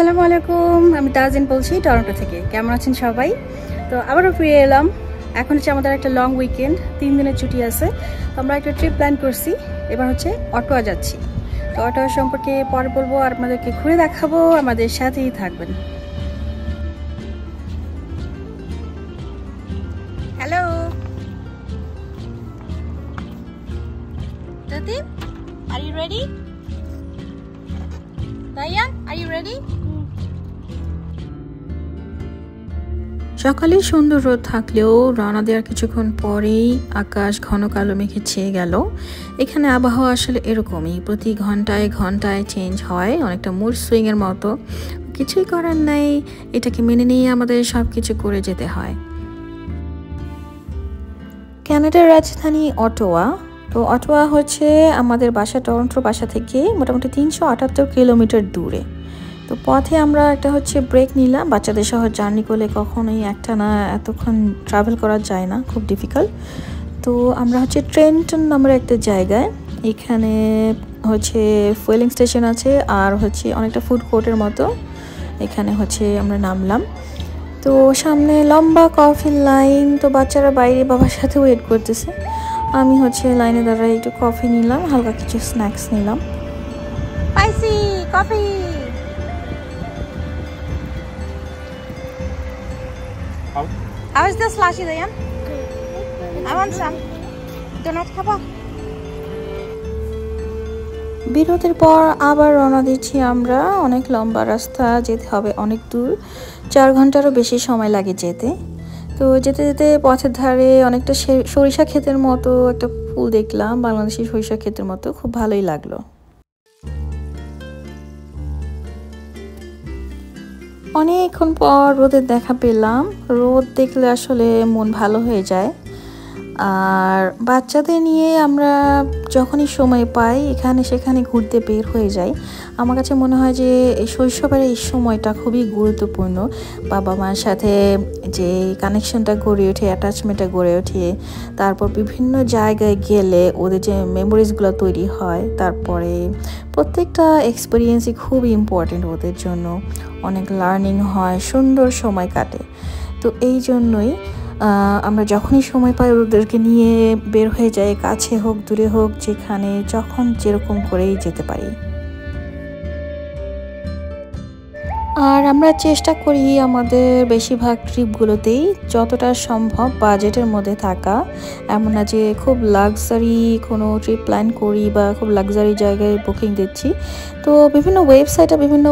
আসসালামু আলাইকুম, আমি তাজিন বলছি টরন্টো থেকে। কেমন আছেন সবাই? তো আবারও ফিরে এলাম। এখন হচ্ছে আমাদের একটা লং উইকেন্ড, 3 দিনের ছুটি আছে। তো আমরা একটা ট্রিপ প্ল্যান করছি। এবার হচ্ছে অটোয়া যাচ্ছি। তো অটোয়া সম্পর্কে পরে বলবো, আর আপনাদেরকে ঘুরে দেখাবো। আমাদের সাথেই থাকবেন। Hello Tatim, are you ready? Diane, are you ready? সকালে সুন্দর রোদ থাকলেও রওনা দেওয়ার কিছুক্ষণ পরেই আকাশ ঘন কালো মেঘে ছেয়ে গেল। এখানে আবহাওয়া আসলে এরকমই, প্রতি ঘন্টায় ঘন্টায় চেঞ্জ হয়, অনেকটা মুড সুইংয়ের মতো। কিছুই করার নাই, এটাকে মেনে নিয়ে আমাদের সব কিছু করে যেতে হয়। কানাডার রাজধানী অটোয়া। তো অটোয়া হচ্ছে আমাদের বাসা, টরন্টোর বাসা থেকে মোটামুটি 378 কিলোমিটার দূরে। তো পথে আমরা একটা হচ্ছে ব্রেক নিলাম। বাচ্চাদের সহ জার্নি করলে কখনোই একটা না এতক্ষণ ট্রাভেল করা যায় না, খুব ডিফিকাল্ট। তো আমরা হচ্ছে ট্রেন্টন নামের একটা জায়গায়, এখানে হচ্ছে ফুয়েলিং স্টেশন আছে আর হচ্ছে অনেকটা ফুড কোর্টের মতো। এখানে হচ্ছে আমরা নামলাম। তো সামনে লম্বা কফির লাইন। তো বাচ্চারা বাইরে বাবার সাথে ওয়েট করতেছে। আমি হচ্ছে লাইনে দাঁড়াই, একটু কফি নিলাম, হালকা কিছু স্ন্যাক্স নিলাম। Spicy coffee. How is the slushy, Dayan? I want some. Donut খাবা? বিরতির পর আবার রওনা দিচ্ছি আমরা। অনেক লম্বা রাস্তা, যেতে হবে অনেক দূর, 4 ঘন্টারও বেশি সময় লাগে যেতে। তো যেতে যেতে পথের ধারে অনেকটা সরিষা ক্ষেতের মতো একটা ফুল দেখলাম, বাংলাদেশি সরিষা ক্ষেতের মতো, খুব ভালোই লাগলো। অনেকক্ষণ পর রোদের দেখা পেলাম। রোদ দেখলে আসলে মন ভালো হয়ে যায়। আর বাচ্চাদের নিয়ে আমরা যখনই সময় পাই এখানে সেখানে ঘুরতে বের হয়ে যাই। আমার কাছে মনে হয় যে এই শৈশবের এই সময়টা খুবই গুরুত্বপূর্ণ। বাবা মার সাথে যে কানেকশনটা গড়ে ওঠে, অ্যাটাচমেন্টটা গড়ে ওঠে, তারপর বিভিন্ন জায়গায় গেলে ওদের যে মেমোরিজগুলো তৈরি হয়, তারপরে প্রত্যেকটা এক্সপিরিয়েন্সই খুব ইম্পর্টেন্ট ওদের জন্য। অনেক লার্নিং হয়, সুন্দর সময় কাটে। তো এই জন্যই আমরা যখনই সময় পাই ওদেরকে নিয়ে বের হয়ে যাই, কাছে হোক দূরে হোক, যেখানে যখন যেরকম করেই যেতে পারি। আর আমরা চেষ্টা করি আমাদের বেশিরভাগ ট্রিপগুলোতেই যতটা সম্ভব বাজেটের মধ্যে থাকা। এমন না যে খুব লাক্সারি কোনো ট্রিপ প্ল্যান করি বা খুব লাক্সারি জায়গায় বুকিং দিচ্ছি। তো বিভিন্ন ওয়েবসাইটে বিভিন্ন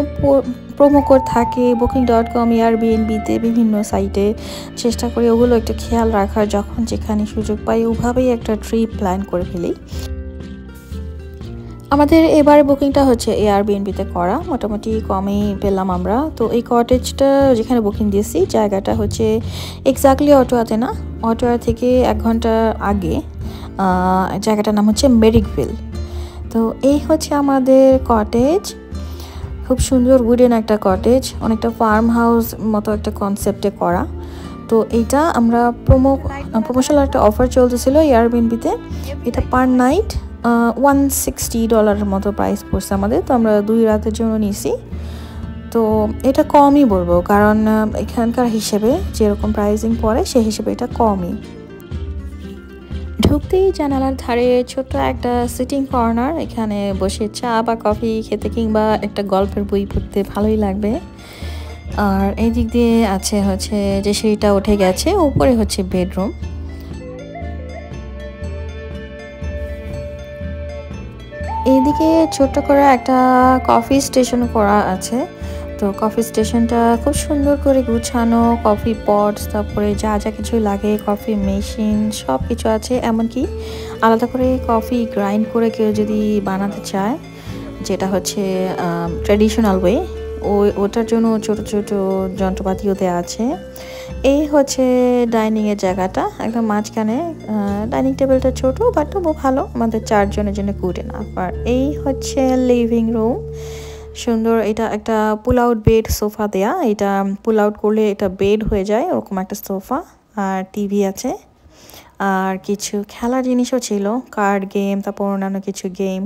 প্রোমো কোড থাকে, booking.com, এয়ারবিএনবিতে, বিভিন্ন সাইটে। চেষ্টা করি ওগুলো একটু খেয়াল রাখার, যখন যেখানে সুযোগ পাই ওভাবেই একটা ট্রিপ প্ল্যান করে ফেলি। আমাদের এবার বুকিংটা হচ্ছে এয়ারবিএনবিতে করা, মোটামুটি কমেই পেলাম আমরা। তো এই কটেজটা যেখানে বুকিং দিয়েছি, জায়গাটা হচ্ছে এক্স্যাক্টলি অটোয়াতে না, অটোয়া থেকে 1 ঘন্টা আগে। জায়গাটার নাম হচ্ছে মেরিকভিল। তো এই হচ্ছে আমাদের কটেজ, খুব সুন্দর উডেন একটা কটেজ, অনেকটা ফার্ম হাউস মতো একটা কনসেপ্টে করা। তো এইটা আমরা প্রমোশনাল একটা অফার চলতেছিল এয়ারবিএনবিতে। এটা পার নাইট $160 মতো প্রাইস পড়ছে আমাদের। তো আমরা 2 রাতের জন্য নিছি। তো এটা কমই বলবো, কারণ এখানকার হিসেবে যেরকম প্রাইসিং পড়ে সেই হিসেবে এটা কমই। ঢুকতেই জানালার ধারে ছোট্ট একটা সিটিং কর্নার, এখানে বসে চা বা কফি খেতে কিংবা একটা গল্পের বই পড়তে ভালোই লাগবে। আর এই দিক দিয়ে আছে হচ্ছে যে সিঁড়িটা উঠে গেছে, উপরে হচ্ছে বেডরুম। এইদিকে ছোট্ট করে একটা কফি স্টেশন করা আছে। তো কফি স্টেশনটা খুব সুন্দর করে গুছানো, কফি পটস, তারপরে যা যা কিছু লাগে, কফি মেশিন সব কিছু আছে। এমনকি আলাদা করে কফি গ্রাইন্ড করে কেউ যদি বানাতে চায়, যেটা হচ্ছে ট্র্যাডিশনাল ওয়ে, ওটার জন্য ছোট ছোট যন্ত্রপাতিও দেওয়া আছে। এই হচ্ছে ডাইনিংয়ের জায়গাটা, একদম মাঝখানে। ডাইনিং টেবিলটা ছোট বাট তবু ভালো, আমাদের 4 জনের জন্য গুড এনাফ। আর এই হচ্ছে লিভিং রুম, সুন্দর। এটা একটা পুল আউট বেড সোফা দেয়া, এটা পুল আউট করলে এটা বেড হয়ে যায়, ওরকম একটা সোফা। আর টিভি আছে, আর কিছু খেলার জিনিসও ছিল, কার্ড গেম, তারপর অন্যান্য কিছু গেম।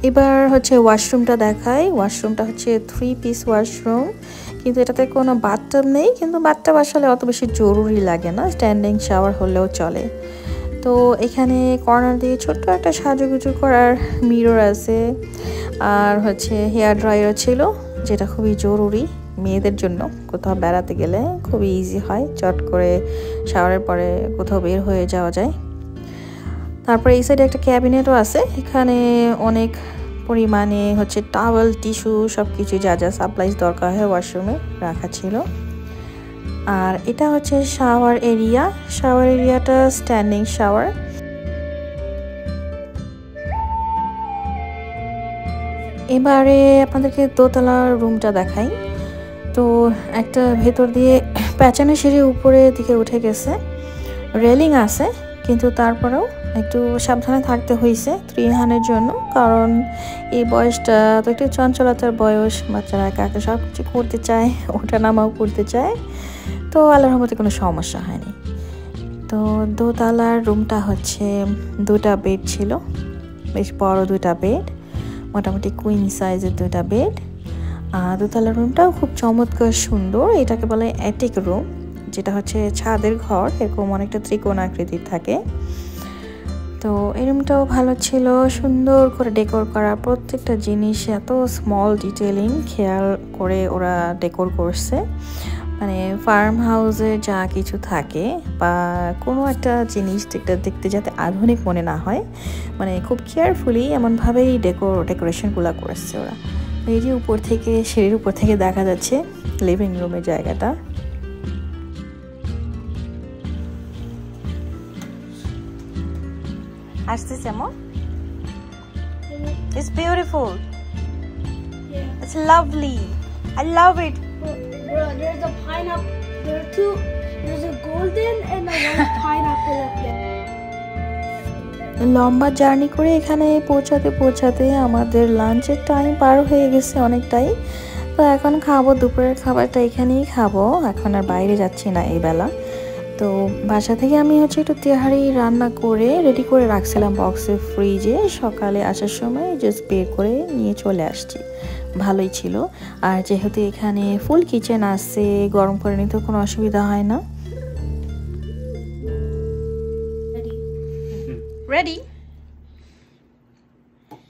এবার হচ্ছে ওয়াশরুমটা দেখাই। ওয়াশরুমটা হচ্ছে 3 পিস ওয়াশরুম, কিন্তু এটাতে কোনো বাথটাব নেই, কিন্তু বাথটাব আসলে অত বেশি জরুরি লাগে না, স্ট্যান্ডিং শাওয়ার হলেও চলে। তো এখানে কর্নার দিয়ে ছোট্ট একটা সাজুগুজু করার মিরর আছে, আর হচ্ছে হেয়ার ড্রায়ার ছিল, যেটা খুবই জরুরি মেয়েদের জন্য। কোথাও বেড়াতে গেলে খুবই ইজি হয়, চট করে শাওয়ারের পরে কোথাও বের হয়ে যাওয়া যায়। তারপরে এই সাইডে একটা ক্যাবিনেটও আছে, এখানে অনেক পরিমাণে হচ্ছে টাওয়েল, টিস্যু সব কিছু যা যা সাপ্লাইজ দরকার হয় ওয়াশরুমে রাখা ছিল। আর এটা হচ্ছে শাওয়ার এরিয়া। শাওয়ার এরিয়াটা স্ট্যান্ডিং শাওয়ার। এবারে আপনাদেরকে দোতলার রুমটা দেখাই। তো একটা ভেতর দিয়ে প্যাঁচানো সিঁড়ি উপরের দিকে উঠে গেছে, রেলিং আছে, কিন্তু তারপরেও একটু সাবধানে থাকতে হয়েছে ত্রিহানের জন্য, কারণ এই বয়সটা তো একটু চঞ্চলতার বয়স, বাচ্চারা একা একা সব কিছু করতে চায়, ওঠা নামাও করতে চায়। তো আল্লাহর রহমতে কোনো সমস্যা হয়নি। তো দোতলার রুমটা হচ্ছে 2টা বেড ছিল, বেশ বড় 2টা বেড, মোটামুটি কুইন সাইজের 2টা বেড। আর দোতলার রুমটাও খুব চমৎকার সুন্দর। এটাকে বলে অ্যাটিক রুম, যেটা হচ্ছে ছাদের ঘর, এরকম অনেকটা ত্রিকোণ আকৃতির থাকে। তো এই রুমটাও ভালো ছিল, সুন্দর করে ডেকোর করা, প্রত্যেকটা জিনিস এত স্মল ডিটেলিং খেয়াল করে ওরা ডেকোর করছে। মানে ফার্ম হাউসে যা কিছু থাকে বা কোনো একটা জিনিস দেখতে যাতে আধুনিক মনে না হয়, মানে খুব কেয়ারফুলি এমনভাবেই ডেকোরেশনগুলো করেছে ওরা। এই যে উপর থেকে, সিঁড়ির উপর থেকে দেখা যাচ্ছে লিভিং রুমের জায়গাটা। আসতেছে মো, It's beautiful. Yeah. It's lovely. I love it. Bro, there's a pineapple. There are two. There's a golden and a white pineapple up there. লম্বা জার্নি করে এখানে পৌঁছাতে আমাদের লাঞ্চের টাইম পার হয়ে গেছে অনেকটাই। তো এখন খাবো, দুপুরের খাবারটা এখানেই খাবো, এখন আর বাইরে যাচ্ছি না এই বেলা। তো বাসা থেকে আমি হচ্ছে একটু তেহারি রান্না করে রেডি করে রাখছিলাম বক্সে, ফ্রিজে, সকালে আসার সময় জাস্ট বের করে নিয়ে চলে আসছি, ভালোই ছিল। আর যেহেতু এখানে ফুল কিচেন আছে, গরম করে নিতে কোনো অসুবিধা হয় না। রেডি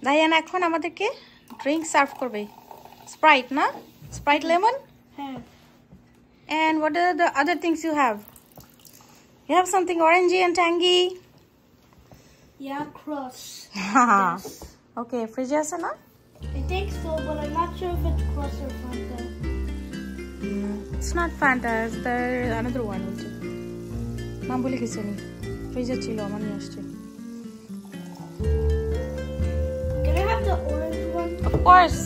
দাইয়ান এখন আমাদেরকে ড্রিঙ্ক সার্ভ করবে। স্প্রাইট না, স্প্রাইট লেমন। হ্যাঁ। And what are the other things you have? You have something orangey and tangy. Yeah, crush. Yes. Okay, fridge আছে না? I think so, but I'm not sure if it's crush or Fanta. It's not Fanta, it's there another one also. নাম বলে গেছি আমি, ফ্রিজে ছিল, আমার নিয়ে আসছে। Can I have the orange one? Of course.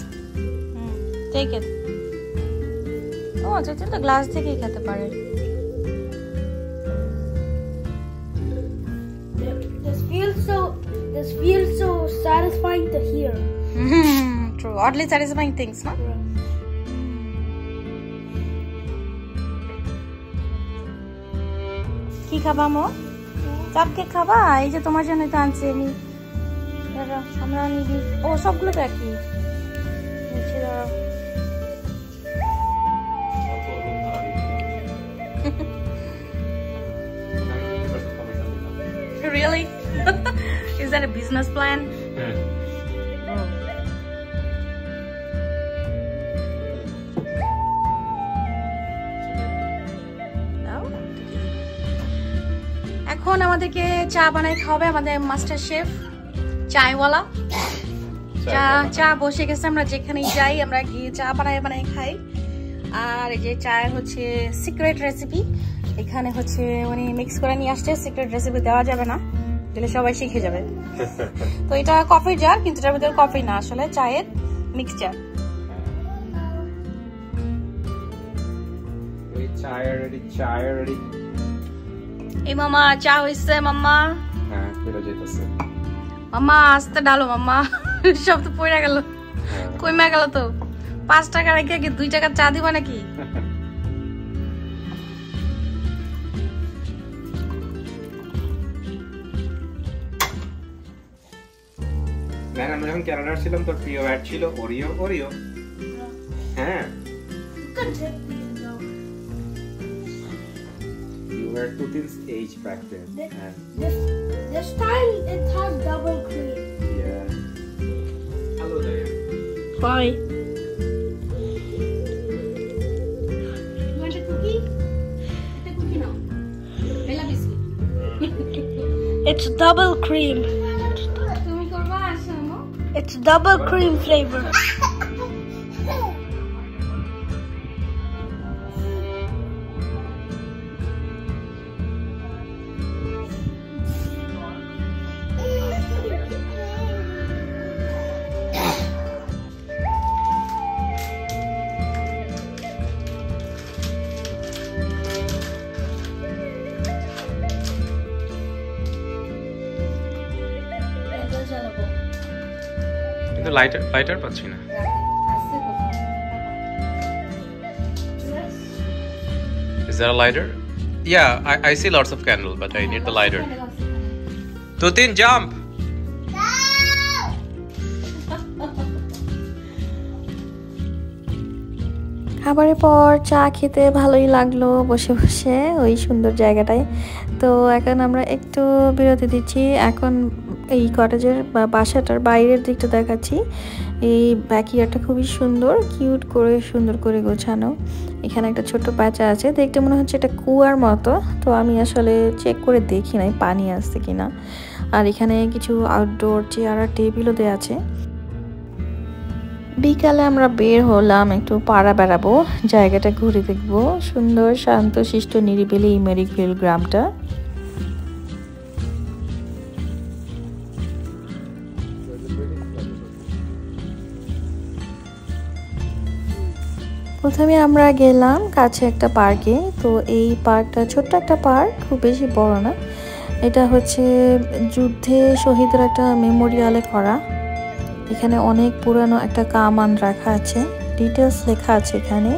Take it. Oh, যেটা তো গ্লাস থেকেই খেতে পারে। This feels so satisfying to hear. True, oddly satisfying things, no? কি খাবা মো? কাপকেক খাবা? এই যে তোমার জন্য তো আনছি আমি। দাঁড়া, আমরা নিবি। ও সবগুলো তো একই। নিচে দাঁড়াও। Really? Is that a business plan? এখন আমাদেরকে চা বানাই খাওয়াবে আমাদের মাস্টার শেফ চায়ওয়ালা। চা বসে গেছে, আমরা যেখানেই যাই আমরা গিয়ে চা বানাই খাই। আর এই যে চায়ের হচ্ছে সিক্রেট রেসিপি, এখানে হচ্ছে উনি মিক্স করে নিয়ে আসছে। সিক্রেট রেসিপি দেওয়া যাবে না, দিলে সবাই শিখে যাবে। তো এটা কফি জার, কিন্তু এটার ভিতরে কফি না, আসলে চায়ের মিক্সচার। এই মামা চা হইছে মাম্মা। হ্যাঁ, ফেলে যাইতেছে মাম্মা, আস্তে ডালো মাম্মা, সব তো পড়ে গেল। কইমা গেল তো। 5 টাকা রেখে কি 2 টাকার চা দিবা নাকি? দেখেন আমরা যখন কানাডার ছিলাম তোর প্রিয় অ্যাড ছিল ওরিও ওরিও। হ্যাঁ You can tip these though. you were 2 age back then. And This time it has double cream. yeah. Hello there. Bye. You want a cookie? Get a cookie now. Bella biscuit. It's double cream. It's double cream flavor. কিন্তু lighter পাচ্ছি না। Is there a lighter? Yeah, I see lots of candle, but I need the lighter. Tutin, jump! খাবারের পর চা খেতে ভালোই লাগলো বসে বসে ওই সুন্দর জায়গাটায়। তো এখন আমরা একটু বিরতি দিচ্ছি। এখন এই কটেজের বা বাসাটার বাইরের দিকটা দেখাচ্ছি। এই ব্যাকইয়ার্ডটা খুবই সুন্দর, কিউট করে সুন্দর করে গোছানো। এখানে একটা ছোট্ট প্যাঁচা আছে, দেখতে মনে হচ্ছে এটা কুয়ার মতো। তো আমি আসলে চেক করে দেখি নাই পানি আসছে কিনা। আর এখানে কিছু আউটডোর চেয়ার আর টেবিলও দেওয়া আছে। বিকালে আমরা বের হলাম একটু পাড়া বেড়াবো, জায়গাটা ঘুরে দেখবো। সুন্দর শান্ত শিষ্ট নিরিবিলি এই মেরিকভিল গ্রামটা। প্রথমে আমরা গেলাম কাছে একটা পার্কে। তো এই পার্কটা ছোট্ট একটা পার্ক, খুব বেশি বড় না। এটা হচ্ছে যুদ্ধে শহীদের একটা মেমোরিয়ালে করা। এখানে অনেক পুরানো একটা কামান রাখা আছে, ডিটেলস লেখা আছে এখানে।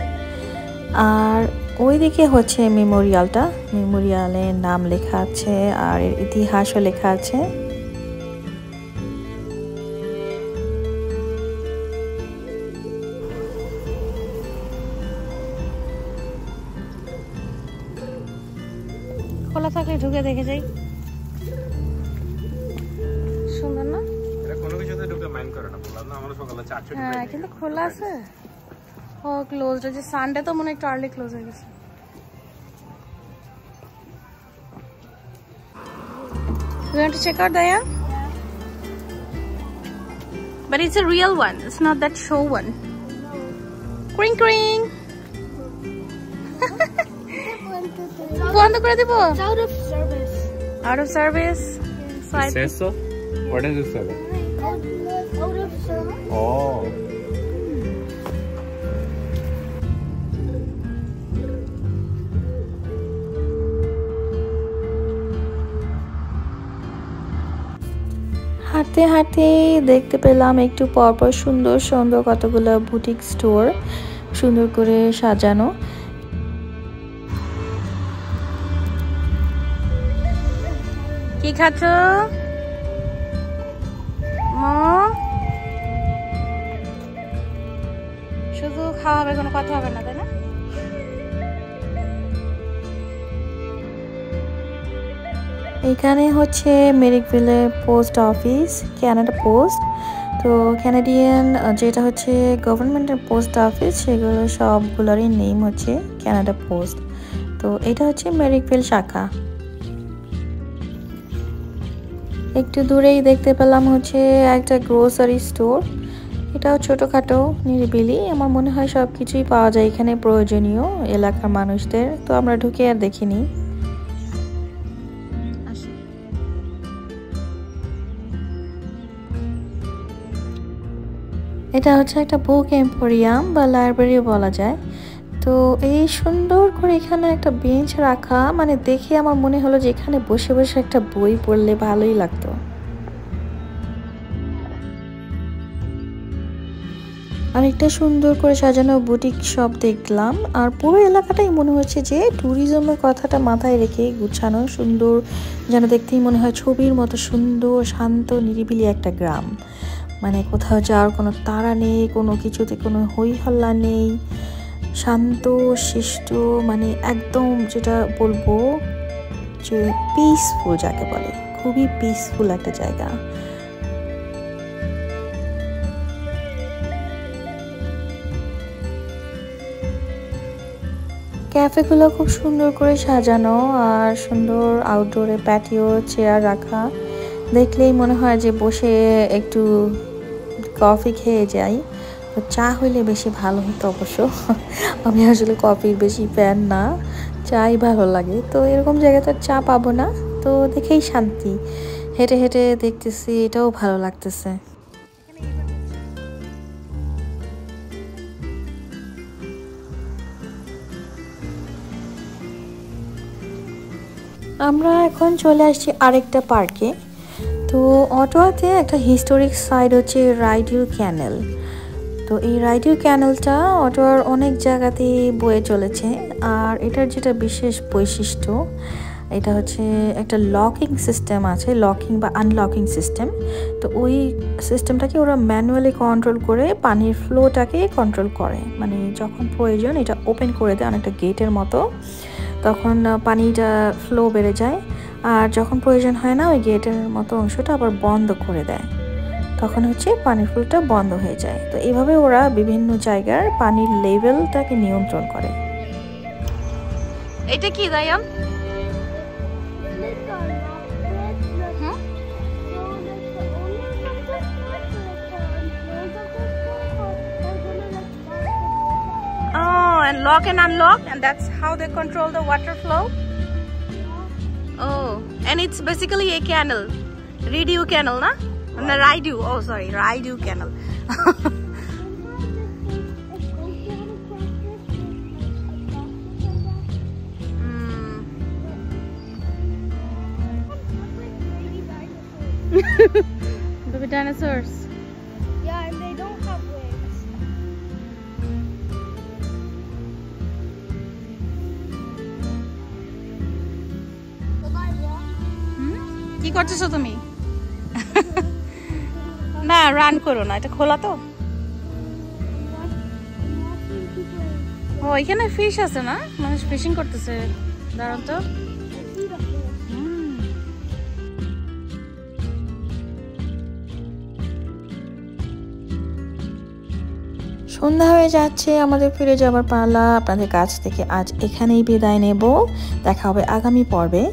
আর ওইদিকে হচ্ছে মেমোরিয়ালটা, মেমোরিয়ালে নাম লেখা আছে আর ইতিহাসও লেখা আছে। খোলা থাকলে ঢুকে দেখে যাই, সুন্দর না? কোনো কিছুতে ঢুকে মাইন্ড করে না, বললাম না আমরা সকালে 4:00 হ্যাঁ, কিন্তু খোলা আছে। ও ক্লোজড আছে, সানডে তো মনে একটু আর্লি ক্লোজ হয়ে গেছে। You want to check out Daya? But it's a real one. It's not that show one. Kring kring. বন্ধ করে দিব। It's out of service. Out of service. So I says so. What does it say? Out of service. Oh. হাঁটতে হাঁটতে দেখতে পেলাম একটু পরপর সুন্দর সুন্দর কতগুলো বুটিক স্টোর, সুন্দর করে সাজানো। কি খাচ্ছ মা? শুধু খাওয়া হবে, কোনো কথা হবে না, তাই না? এখানে হচ্ছে মেরিকভিলের পোস্ট অফিস, কানাডা পোস্ট। তো ক্যানাডিয়ান যেটা হচ্ছে গভর্নমেন্টের পোস্ট অফিস, সেগুলো সবগুলোরই নেম হচ্ছে কানাডা পোস্ট। তো এটা হচ্ছে মেরিকভিল শাখা। একটু দূরেই দেখতে পেলাম হচ্ছে একটা গ্রোসারি স্টোর। এটাও ছোটোখাটো নিরিবিলি, আমার মনে হয় সব কিছুই পাওয়া যায় এখানে প্রয়োজনীয় এলাকার মানুষদের। তো আমরা ঢুকে আর দেখিনি। এটা হচ্ছে একটা বুক এম্পোরিয়াম বা লাইব্রেরি বলা যায়। তো এই সুন্দর করে এখানে একটা বেঞ্চ রাখা, মানে দেখে আমার মনে হলো যে এখানে বসে বসে একটা বই পড়লে ভালোই লাগতো। আর একটা সুন্দর করে সাজানো বুটিক শপ দেখলাম। আর পুরো এলাকাটাই মনে হচ্ছে যে ট্যুরিজমের কথাটা মাথায় রেখে গুছানো, সুন্দর, যেন দেখতেই মনে হয় ছবির মতো সুন্দর শান্ত নিরিবিলি একটা গ্রাম। মানে কোথাও যাওয়ার কোনো তাড়া নেই, কোনো কিছুতে কোনো হই হল্লা নেই, শান্ত শিষ্ট, মানে একদম যেটা বলবো যে পিসফুল যাকে বলে, খুবই পিসফুল একটা জায়গা। ক্যাফেগুলো খুব সুন্দর করে সাজানো আর সুন্দর আউটডোরে প্যাটিও চেয়ার রাখা, দেখলেই মনে হয় যে বসে একটু কফি খেয়ে যাই। তো চা হইলে বেশি ভালো হতো অবশ্য, আমি আসলে কফির বেশি ফ্যান না, চাই ভালো লাগে। তো এরকম জায়গাতে চা পাবো না, তো দেখেই শান্তি, হেঁটে হেঁটে দেখতেছি, এটাও ভালো লাগতেছে। আমরা এখন চলে আসছি আরেকটা পার্কে। তো অটোয়াতে একটা হিস্টোরিক সাইট হচ্ছে রাইডিউ ক্যানেল। তো এই রাইডিউ ক্যানেলটা অটোয়ার অনেক জায়গাতেই বয়ে চলেছে, আর এটার যেটা বিশেষ বৈশিষ্ট্য, এটা হচ্ছে একটা লকিং সিস্টেম আছে, লকিং বা আনলকিং সিস্টেম। তো ওই সিস্টেমটাকে ওরা ম্যানুয়ালি কন্ট্রোল করে পানির ফ্লোটাকে কন্ট্রোল করে, মানে যখন প্রয়োজন এটা ওপেন করে দেয় অনেকটা গেটের মতো, তখন পানিটা ফ্লো বেড়ে যায়। আর যখন প্রয়োজন হয় না, ওই গেটের মতো অংশটা আবার বন্ধ করে দেয়, তখন হচ্ছে পানির ফ্লোটা বন্ধ হয়ে যায়। তো এইভাবে ওরা বিভিন্ন জায়গার পানির লেভেলটাকে নিয়ন্ত্রণ করে। এটা কি Dayan? Oh, and lock and unlock, and that's how they control the water flow. Oh, and it's basically a canal, Rideau Canal, na? No, Rideau. Oh, sorry, Rideau Canal. Baby dinosaurs. Yeah, and they don't have wings. কি করতেছো তুমি? না, run করো না, এটা খোলা তো। ও, এখানে ফিশ আছে না, মানুষ ফিশিং করতেছে, দাঁড়ান তো। সন্ধ্যা হয়ে যাচ্ছে, আমাদের ফিরে যাবার পালা। আপনাদের কাছ থেকে আজ এখানেই বিদায় নেব, দেখা হবে আগামী পর্বে।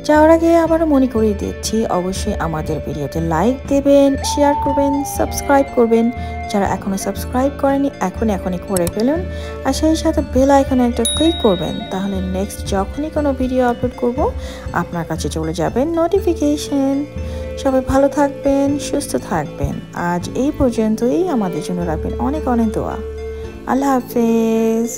যাওয়ার আগে আবারও মনে করিয়ে দিচ্ছি, অবশ্যই আমাদের ভিডিওতে লাইক দেবেন, শেয়ার করবেন, সাবস্ক্রাইব করবেন। যারা এখনও সাবস্ক্রাইব করেনি এখনই করে ফেলুন, আর সেই সাথে বেল আইকনে একটা ক্লিক করবেন, তাহলে নেক্সট যখনই কোনো ভিডিও আপলোড করব আপনার কাছে চলে যাবেন নোটিফিকেশন। সবাই ভালো থাকবেন, সুস্থ থাকবেন। আজ এই পর্যন্তই, আমাদের জন্য রাখবেন অনেক অনেক দোয়া। আল্লাহ হাফেজ।